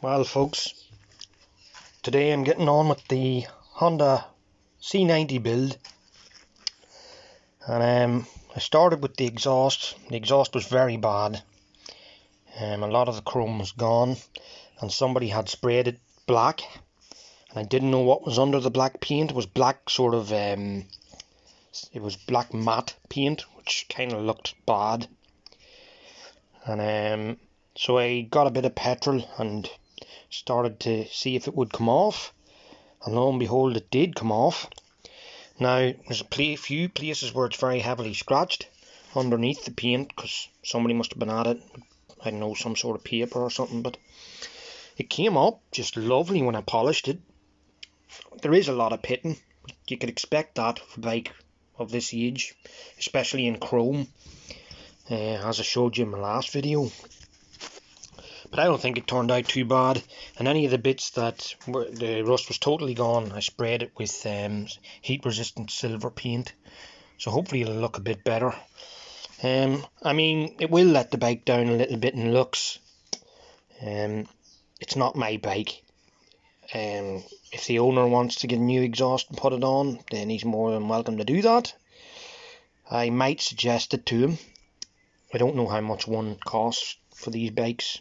Well folks, today I'm getting on with the Honda C90 build, and I started with the exhaust. The exhaust was very bad. A lot of the chrome was gone and somebody had sprayed it black, and I didn't know what was under the black paint. It was black sort of, it was black matte paint, which kind of looked bad. And so I got a bit of petrol and started to see if it would come off, and lo and behold it did come off. Now there's a few places where it's very heavily scratched underneath the paint because somebody must have been at it, I don't know, some sort of paper or something, but it came up just lovely when I polished it. There is a lot of pitting, you could expect that for a bike of this age, especially in chrome, as I showed you in my last video. But I don't think it turned out too bad, and any of the bits that the rust was totally gone, I sprayed it with heat resistant silver paint, so hopefully it'll look a bit better. I mean, it will let the bike down a little bit in looks. It's not my bike. If the owner wants to get a new exhaust and put it on, then he's more than welcome to do that. I might suggest it to him. I don't know how much one costs for these bikes.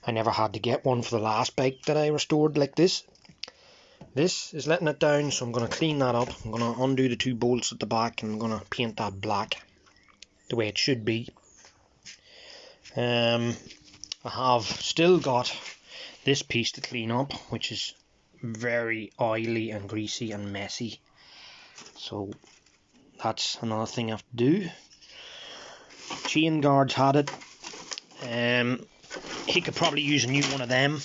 I never had to get one for the last bike that I restored like this. This is letting it down, so I'm going to clean that up. I'm going to undo the two bolts at the back and I'm going to paint that black the way it should be. I have still got this piece to clean up, which is very oily and greasy and messy, so that's another thing I have to do. Chain guards had it. He could probably use a new one of them,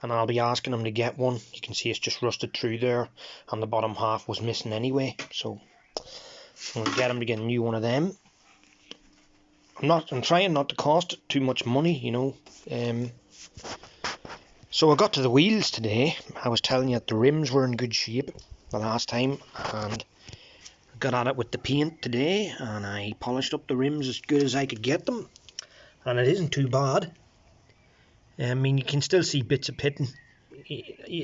and I'll be asking him to get one. You can see it's just rusted through there, and the bottom half was missing anyway, so I'm going to get him to get a new one of them. I'm trying not to cost too much money, you know. So I got to the wheels today. I was telling you that the rims were in good shape the last time, and I got at it with the paint today, and I polished up the rims as good as I could get them, and it isn't too bad. I mean, you can still see bits of pitting.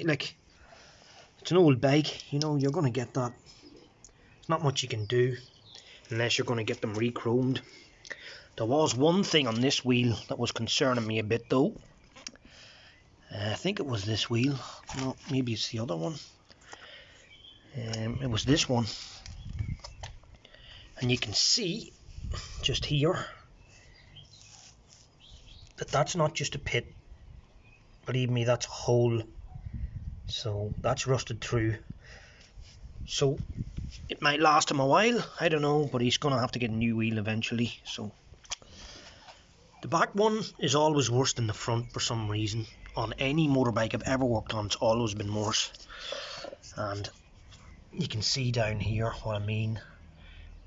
Like, it's an old bike, you know, you're going to get that. There's not much you can do unless you're going to get them re-chromed. There was one thing on this wheel that was concerning me a bit though. I think it was this wheel. No, maybe it's the other one. It was this one. And you can see just here that that's not just a pit. Believe me, that's a hole. So that's rusted through. So it might last him a while, I don't know, but he's going to have to get a new wheel eventually. So the back one is always worse than the front for some reason. On any motorbike I've ever worked on, it's always been worse. And you can see down here what I mean.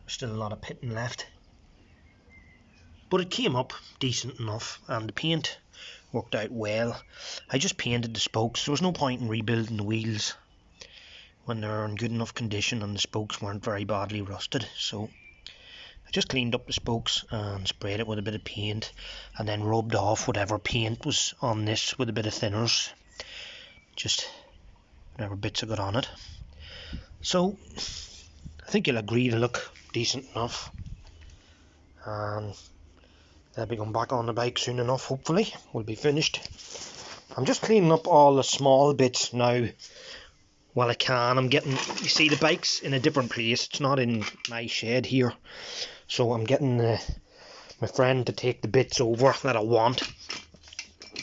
There's still a lot of pitting left. But it came up decent enough, and the paint worked out well. I just painted the spokes. There was no point in rebuilding the wheels when they're in good enough condition and the spokes weren't very badly rusted. So I just cleaned up the spokes and sprayed it with a bit of paint, and then rubbed off whatever paint was on this with a bit of thinners, just whatever bits I got on it. So I think you'll agree to look decent enough, and they'll be going back on the bike soon enough. Hopefully we'll be finished. I'm just cleaning up all the small bits now while I can. I'm getting, you see, the bike's in a different place. It's not in my shed here, so I'm getting my friend to take the bits over that I want,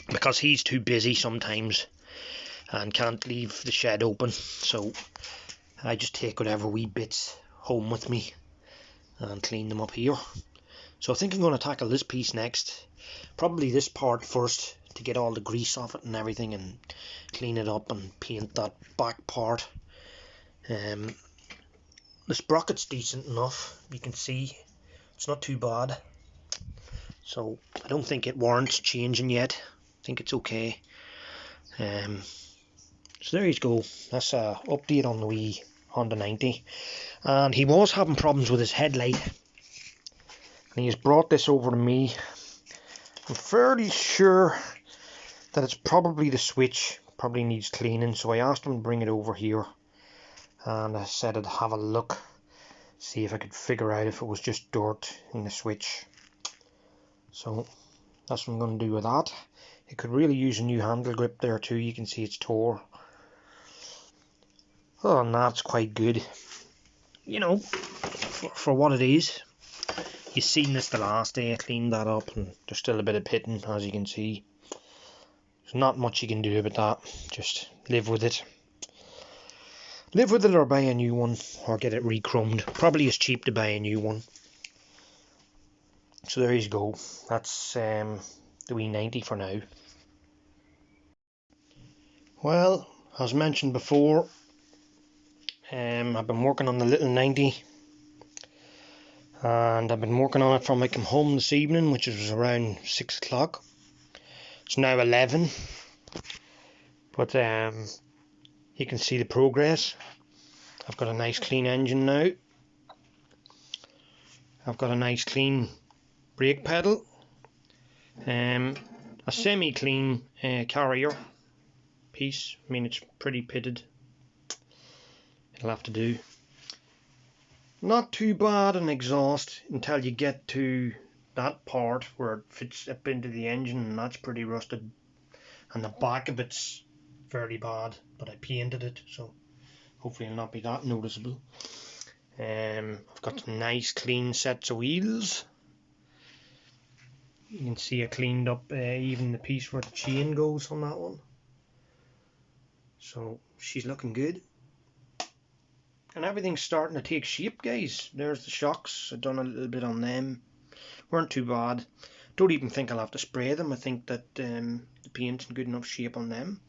because he's too busy sometimes and can't leave the shed open. So I just take whatever wee bits home with me and clean them up here. So I think I'm going to tackle this piece next, probably this part first, to get all the grease off it and everything, and clean it up and paint that back part. The sprocket's decent enough, you can see it's not too bad, so I don't think it warrants changing yet. I think it's okay. So there you go, that's an update on the wee Honda 90. And he was having problems with his headlight, and he has brought this over to me. I'm fairly sure that it's probably the switch probably needs cleaning, so I asked him to bring it over here, and I said I'd have a look, see if I could figure out if it was just dirt in the switch. So that's what I'm going to do with that. It could really use a new handle grip there too. You can see it's tore. Oh, and that's quite good, you know, for what it is. You've seen this the last day. I cleaned that up, and there's still a bit of pitting, as you can see. There's not much you can do about that. Just live with it. Live with it or buy a new one, or get it re-chromed. Probably it's cheap to buy a new one. So there you go. That's the wee 90 for now. Well, as mentioned before, I've been working on the little 90. And I've been working on it from I came home this evening, which was around 6 o'clock. It's now 11. But you can see the progress. I've got a nice clean engine now. I've got a nice clean brake pedal. A semi-clean carrier piece. I mean, it's pretty pitted. It'll have to do. Not too bad an exhaust until you get to that part where it fits up into the engine, and that's pretty rusted. And the back of it's fairly bad, but I painted it, so hopefully it'll not be that noticeable. I've got nice clean sets of wheels. You can see I cleaned up even the piece where the chain goes on that one. So she's looking good. And everything's starting to take shape, guys. There's the shocks. I've done a little bit on them. Weren't too bad. Don't even think I'll have to spray them. I think that the paint's in good enough shape on them.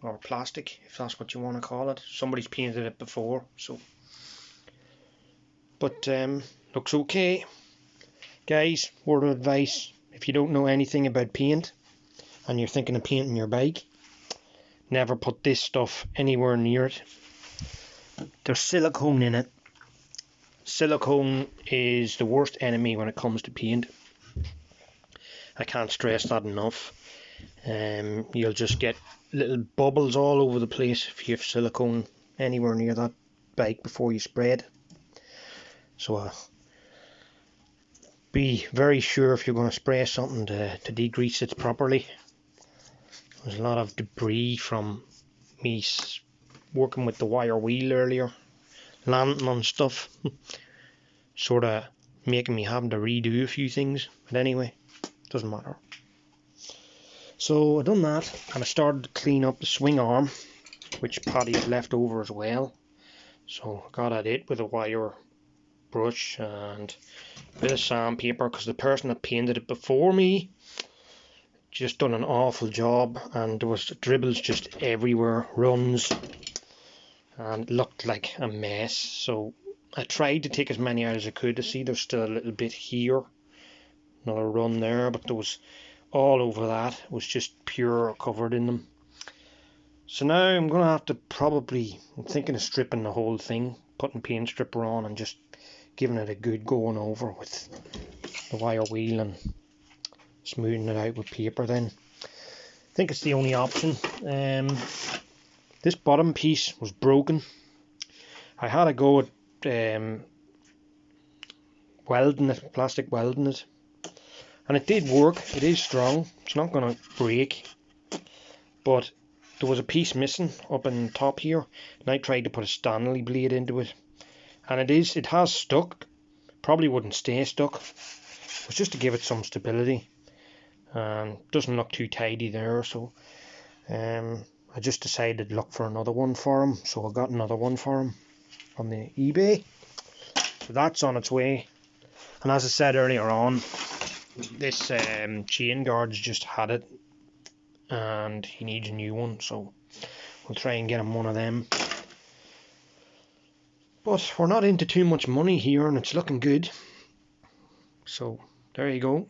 Or plastic, if that's what you want to call it. Somebody's painted it before, so. But looks okay. Guys, word of advice. If you don't know anything about paint and you're thinking of painting your bike, never put this stuff anywhere near it. There's silicone in it. Silicone is the worst enemy when it comes to paint. I can't stress that enough. You'll just get little bubbles all over the place if you have silicone anywhere near that bike before you spray it. So be very sure if you're going to spray something to degrease it properly. There's a lot of debris from me working with the wire wheel earlier, landing on stuff, sort of making me having to redo a few things, but anyway, doesn't matter. So I done that, and I started to clean up the swing arm, which Paddy had left over as well. So I got at it with a wire brush and a bit of sandpaper, because the person that painted it before me just done an awful job, and there was dribbles just everywhere, runs, and it looked like a mess. So I tried to take as many out as I could. To see there's still a little bit here, another run there, but there was all over that. It was just pure covered in them. So now I'm gonna have to I'm thinking of stripping the whole thing, putting paint stripper on and just giving it a good going over with the wire wheel and smoothing it out with paper then. I think it's the only option. This bottom piece was broken. I had a go at welding it, plastic welding it, and it did work. It is strong. It's not going to break, but there was a piece missing up in the top here, and I tried to put a Stanley blade into it, and it has stuck. Probably wouldn't stay stuck. It was just to give it some stability, and doesn't look too tidy there. So I just decided to look for another one for him, so I got another one for him on the eBay. So that's on its way. And as I said earlier on, this chain guard's just had it, and he needs a new one, so we'll try and get him one of them. But we're not into too much money here, and it's looking good. So there you go.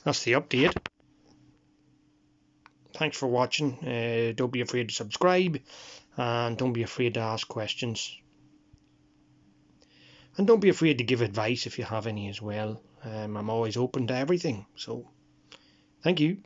That's the update. Thanks for watching. Don't be afraid to subscribe, and don't be afraid to ask questions, and don't be afraid to give advice if you have any as well. I'm always open to everything, so thank you.